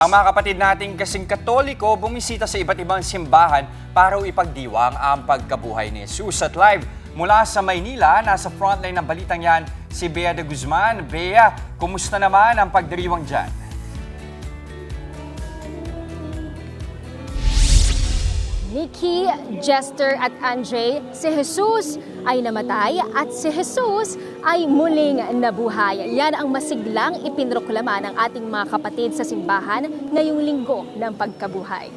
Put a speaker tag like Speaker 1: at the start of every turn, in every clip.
Speaker 1: Ang mga kapatid nating kasing Katoliko bumisita sa iba't ibang simbahan para ipagdiwang ang pagkabuhay ni Jesus. At live mula sa Maynila, nasa frontline ng balitang yan, si Bea de Guzman. Bea, kumusta naman ang pagdiriwang dyan?
Speaker 2: Nikki, Jester at Andre, si Jesus ay namatay at si Jesus ay muling nabuhay. Yan ang masiglang ipinroklama ng ating mga kapatid sa simbahan ngayong linggo ng pagkabuhay.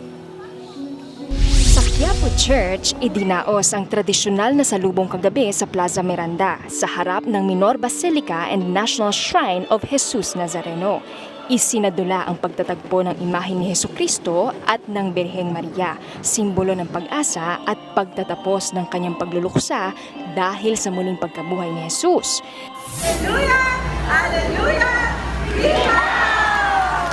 Speaker 2: Sa Quiapo Church, idinaos ang tradisyonal na salubong kagabi sa Plaza Miranda sa harap ng Minor Basilica and National Shrine of Jesus Nazareno. Isinadula ang pagtatagpo ng imahe ni Hesukristo at ng Birheng Maria, simbolo ng pag-asa at pagtatapos ng kanyang pagluluksa dahil sa muling pagkabuhay ni Jesus.
Speaker 3: Hallelujah! Hallelujah!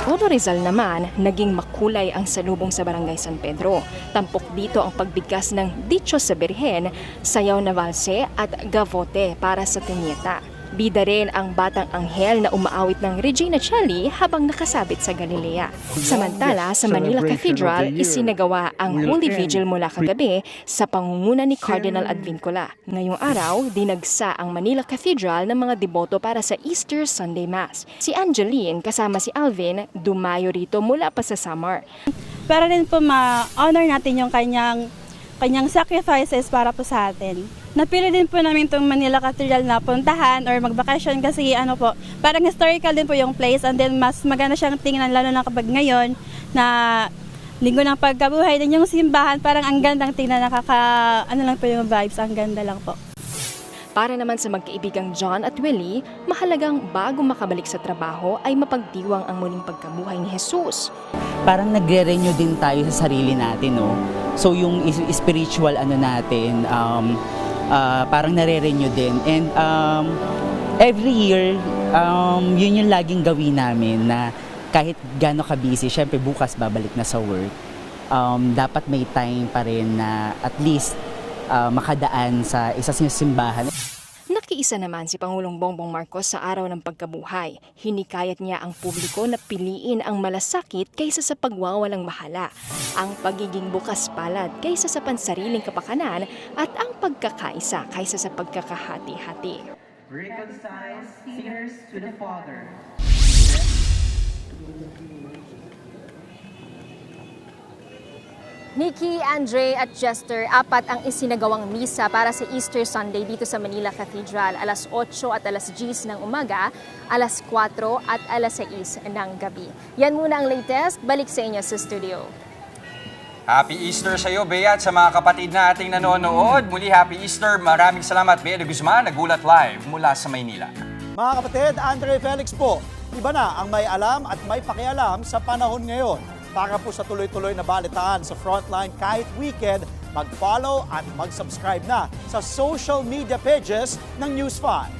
Speaker 2: Todo Rizal naman, naging makulay ang salubong sa Barangay San Pedro. Tampok dito ang pagbigkas ng Dicho sa Birhen, sayaw na valse at gavote para sa Tenieta. Bida rin ang Batang Anghel na umaawit ng Regina Coeli habang nakasabit sa Galilea. Samantala, sa Manila Cathedral, isinagawa ang Holy Vigil mula kagabi sa pangunguna ni Cardinal Advincula. Ngayong araw, dinagsa ang Manila Cathedral ng mga deboto para sa Easter Sunday Mass. Si Angeline kasama si Alvin dumayo rito mula pa sa Samar.
Speaker 3: Para rin po ma-honor natin yung kanyang sacrifices para po sa atin. Napili din po namin itong Manila Cathedral na puntahan or magbakasyon kasi parang historical din po yung place and then mas maganda siyang tingnan lalo na kapag ngayon na linggo ng pagkabuhay din yung simbahan, parang ang gandang tingnan, lang po yung vibes, ang ganda lang po.
Speaker 2: Para naman sa magkaibigang John at Willie, mahalagang bago makabalik sa trabaho ay mapagdiwang ang muling pagkabuhay ni Jesus.
Speaker 4: Parang nagre-renew din tayo sa sarili natin, no? So yung spiritual natin, parang nare-renew din. And every year, yun yung laging gawin namin na kahit gaano ka-busy, syempre bukas babalik na sa work, dapat may time pa rin na at least makadaan sa isa sa simbahan.
Speaker 2: Nakiisa naman si Pangulong Bongbong Marcos sa araw ng pagkabuhay. Hinikayat niya ang publiko na piliin ang malasakit kaysa sa pagwawalang bahala, ang pagiging bukas palad kaysa sa pansariling kapakanan at ang pagkakaisa kaysa sa pagkakahati-hati.
Speaker 5: Reconcile sinners to the Father.
Speaker 2: Nikki, Andre at Jester, apat ang isinagawang misa para sa Easter Sunday dito sa Manila Cathedral. Alas 8 at alas 10 ng umaga, alas 4 at alas 6 ng gabi. Yan muna ang latest. Balik sa inyo sa studio.
Speaker 1: Happy Easter sa iyo, Bea, at sa mga kapatid nating nanonood. Muli, Happy Easter. Maraming salamat, Bea de Guzman, nagulat live mula sa Maynila.
Speaker 6: Mga kapatid, Andre Felix po. Iba na ang may alam at may pakialam sa panahon ngayon. Para po sa tuloy-tuloy na balitaan sa Frontline kahit weekend, mag-follow at mag-subscribe na sa social media pages ng News 5.